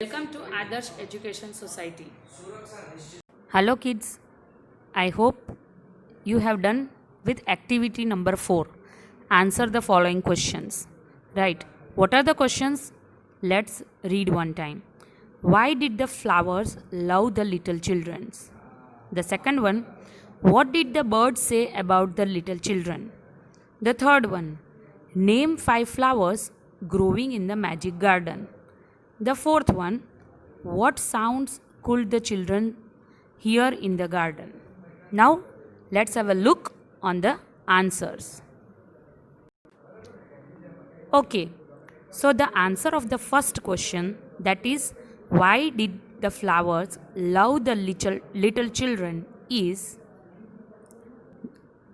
Welcome to Adarsh Education Society. Hello kids, I hope you have done with activity number 4. Answer the following questions. Right, what are the questions? Let's read one time. Why did the flowers love the little children? The second one, what did the birds say about the little children? The third one, name 5 flowers growing in the magic garden. The fourth one, what sounds could the children hear in the garden? Now, let's have a look on the answers. Okay, so the answer of the first question, that is, why did the flowers love the little children, is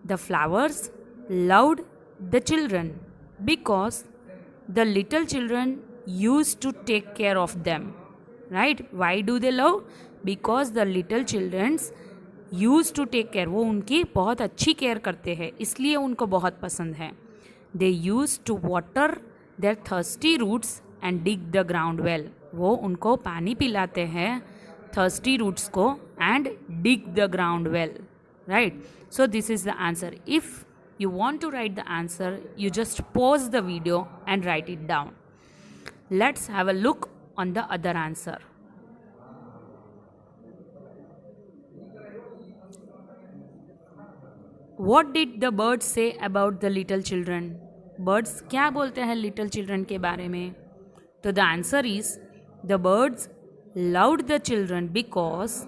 the flowers loved the children because the little children used to take care of them. Right? Why do they love? Because the little children used to take care. वो उनकी बहुत अच्छी care करते हैं, इसलिए उनको बहुत पसंद है. They used to water their thirsty roots and dig the ground well. वो उनको पानी पिलाते हैं thirsty roots को and dig the ground well. Right? So this is the answer. If you want to write the answer, you just pause the video and write it down. Let's have a look on the other answer. What did the birds say about the little children? Birds क्या बोलते हैं little children के बारे में? तो the answer is, the birds loved the children because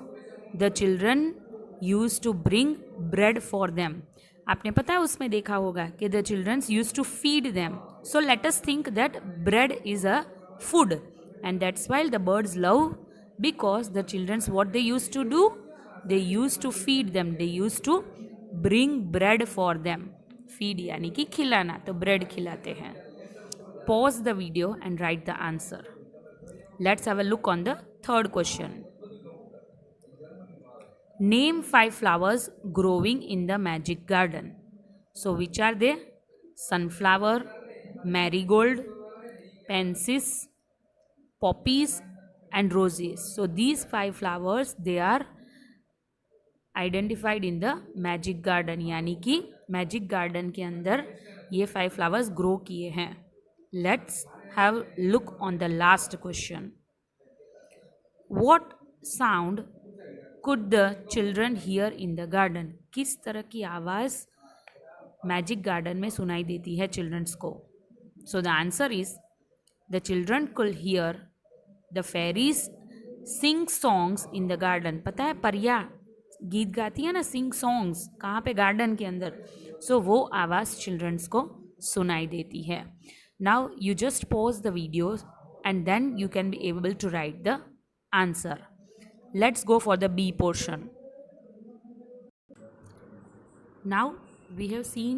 the children used to bring bread for them. आपने पता है उसमें देखा होगा कि the children used to feed them. So let us think that bread is a food, and that's why the birds love, because the children's what they used to do, they used to feed them, they used to bring bread for them. Feed यानी कि खिलाना, तो bread खिलाते हैं. Pause the video and write the answer. Let's have a look on the third question. Name 5 flowers growing in the magic garden. So which are they? Sunflower, marigold, pansies, poppies and roses. So these 5 flowers, they are identified in the magic garden, यानी कि magic garden के अंदर ये 5 flowers grow किए हैं. Let's have look on the last question. What sound could the children hear in the garden? किस तरह की आवाज़ मैजिक गार्डन में सुनाई देती है चिल्ड्रंस को? So the answer is, the children could hear the fairies sing songs in the garden. पता है परिया गीत गाती है ना, सिंग सॉन्ग्स, कहाँ पे? गार्डन के अंदर. सो वो आवाज़ चिल्ड्रंस को सुनाई देती है. Now you just pause the video and then you can be able to write the answer. Let's go for the B portion. Now we have seen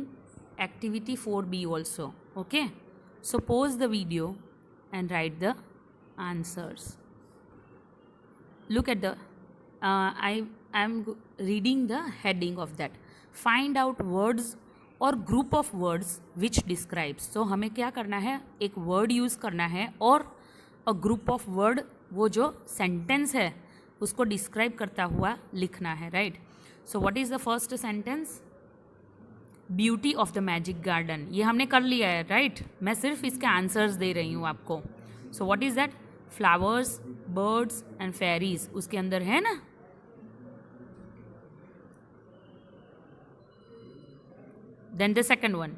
activity 4B also. Okay, so pause the video and write the answers. Look at the I am reading the heading of that. Find out words or group of words which describes. So हमें क्या करना है? एक word use करना है और a group of word, वो जो sentence है उसको डिस्क्राइब करता हुआ लिखना है. Right? So what is the first sentence? Beauty of the magic garden. ये हमने कर लिया है. राइट? मैं सिर्फ इसके आंसर्स दे रही हूँ आपको. So what is that? Flowers, birds and fairies उसके अंदर है ना. Then the second one,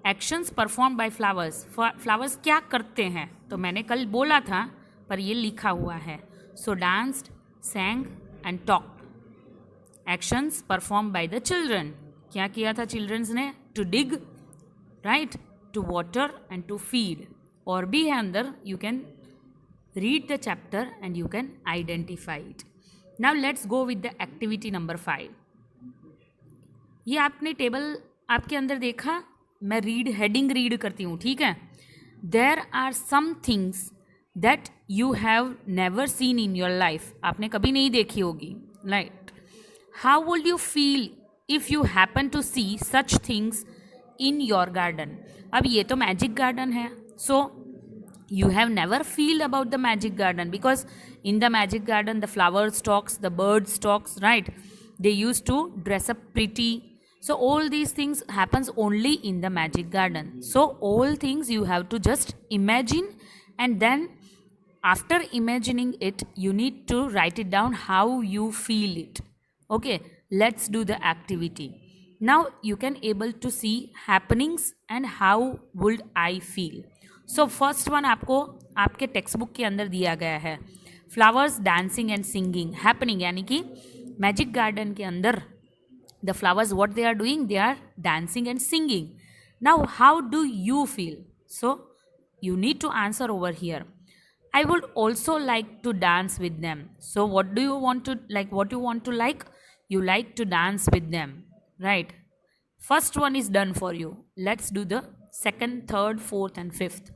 actions perform by flowers. Flowers क्या करते हैं? तो मैंने कल बोला था पर ये लिखा हुआ है. सो danced, sang and talked. Actions performed by the children. क्या किया था चिल्ड्रंस ने? To dig, right? To water and to feed. और भी है अंदर. You can read the chapter and you can identify it. Now let's go with the activity number 5. ये आपने टेबल आपके अंदर देखा. मैं हेडिंग रीड करती हूँ. ठीक है? There are some things that you have never seen in your life. आपने कभी नहीं देखी होगी. Right? How would you feel if you happen to see such things in your garden? अब ये तो मैजिक गार्डन है. So you have never feel about the magic garden, because in the magic garden the flowers talks, the birds talks, right? They used to dress up pretty. So all these things happens only in the magic garden. So all things you have to just imagine, and then after imagining it you need to write it down how you feel it. Okay, let's do the activity. Now you can able to see happenings and how would I feel. So first one आपको आपके text book के अंदर दिया गया है, flowers dancing and singing happening, यानी कि magic garden के अंदर the flowers what they are doing, they are dancing and singing. Now how do you feel? So you need to answer over here. I would also like to dance with them. So what do you want to like? What you want to like? You like to dance with them, right? First one is done for you. Let's do the second, third, fourth and fifth.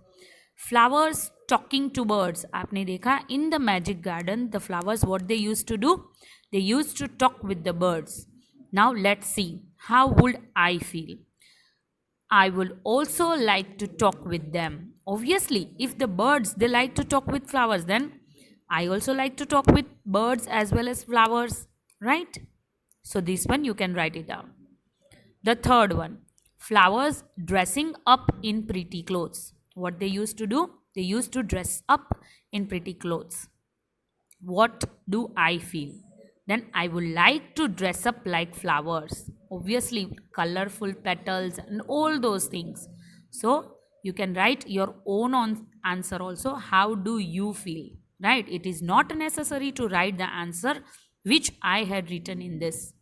Flowers talking to birds. आपने देखा in the magic garden the flowers what they used to do? They used to talk with the birds. Now let's see how would I feel. I will also like to talk with them. Obviously, if the birds they like to talk with flowers, then I also like to talk with birds as well as flowers, right? So this one you can write it down. The third one, flowers dressing up in pretty clothes. What they used to do? They used to dress up in pretty clothes. What do I feel? Then I would like to dress up like flowers. Obviously, colorful petals and all those things. So you can write your own answer also. How do you feel? Right? It is not necessary to write the answer which I had written in this.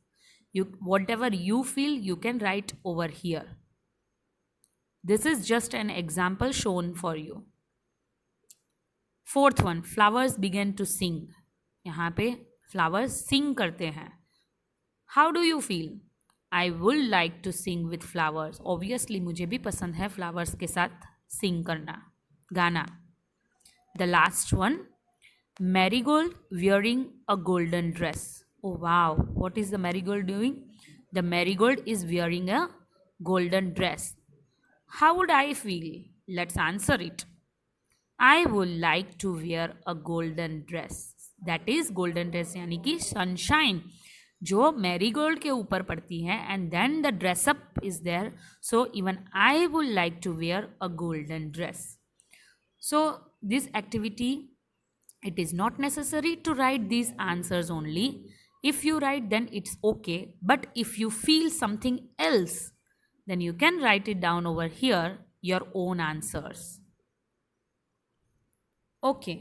Whatever you feel, you can write over here. This is just an example shown for you. Fourth one, flowers began to sing. यहाँ पे flowers sing करते हैं. How do you feel? I would like to sing with flowers. Obviously मुझे भी पसंद है flowers के साथ सिंग करना, गाना. The last one, marigold wearing a golden dress. Oh wow, what is the marigold doing? The marigold is wearing a golden dress. How would I feel? Let's answer it. I would like to wear a golden dress. That is golden dress यानी कि sunshine जो marigold के ऊपर पड़ती है, and then the dress up is there. So even I would like to wear a golden dress. So this activity, it is not necessary to write these answers only. If you write, then it's okay. But if you feel something else, then you can write it down over here, your own answers. Okay.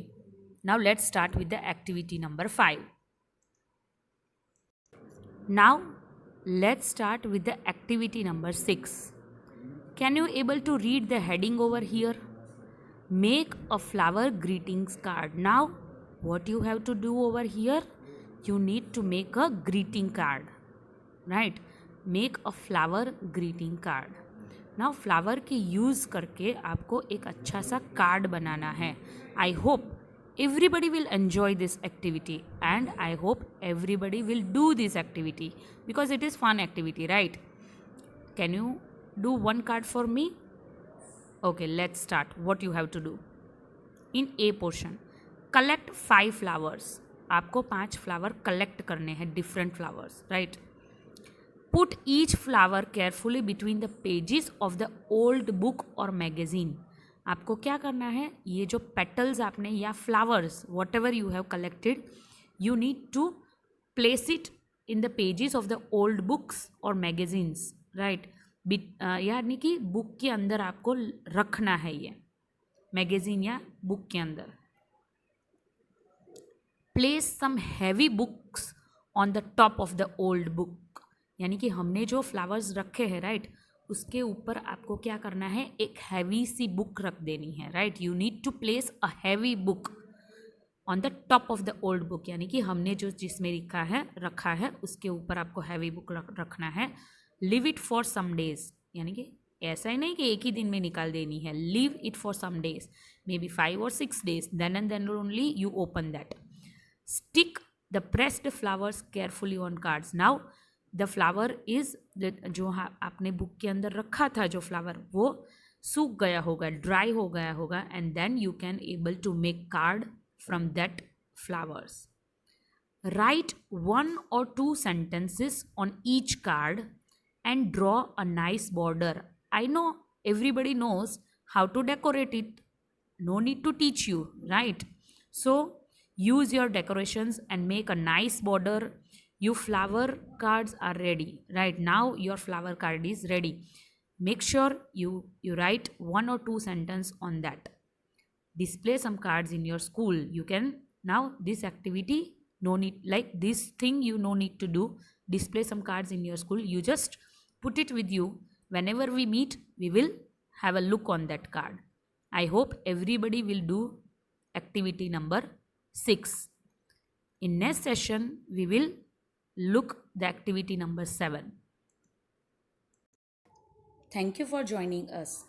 Now let's start with the activity number 5. Now let's start with the activity number 6. Can you able to read the heading over here? Make a flower greetings card. Now what you have to do over here? You need to make a greeting card, right? Make a flower greeting card. Now flower के use करके आपको एक अच्छा सा card बनाना है. I hope everybody will enjoy this activity, and I hope everybody will do this activity because it is fun activity, right? Can you do one card for me? Okay, let's start. What you have to do? In A portion, collect 5 flowers. आपको 5 flower collect करने हैं, different flowers, right? Put each flower carefully between the pages of the old book और magazine. आपको क्या करना है? ये जो पेटल्स आपने या flowers whatever you have collected, you need to place it in the pages of the old books और मैगजीन्स, राइट? यानी कि बुक के अंदर आपको रखना है, ये मैगजीन या बुक के अंदर. Place some heavy books on the top of the old book. यानी कि हमने जो फ्लावर्स रखे हैं, राइट, उसके ऊपर आपको क्या करना है? एक हैवी सी बुक रख देनी है, right? You need to place a heavy book on the top of the old book. यानी कि हमने जो जिसमें रखा है उसके ऊपर आपको हैवी बुक रखना है. Leave it for some days. यानी कि ऐसा ही नहीं कि एक ही दिन में निकाल देनी है. Leave it for some days, maybe 5 or 6 days. Then and then only you open that. Stick the pressed flowers carefully on cards. Now the flower is जो आपने बुक के अंदर रखा था, जो फ्लावर, वो सूख गया होगा, ड्राई हो गया होगा, and then you can able to make card from that flowers. Write 1 or 2 sentences on each card and draw a nice border. I know everybody knows how to decorate it. No need to teach you, right? So use your decorations and make a nice border. Your flower cards are ready. Right now your flower card is ready. Make sure you write 1 or 2 sentence on that. Display some cards in your school. You can now this activity, no need like this thing, you no need to do. Display some cards in your school. You just put it with you. Whenever we meet, we will have a look on that card. I hope everybody will do activity number 6. In next session we will look the activity number 7. Thank you for joining us.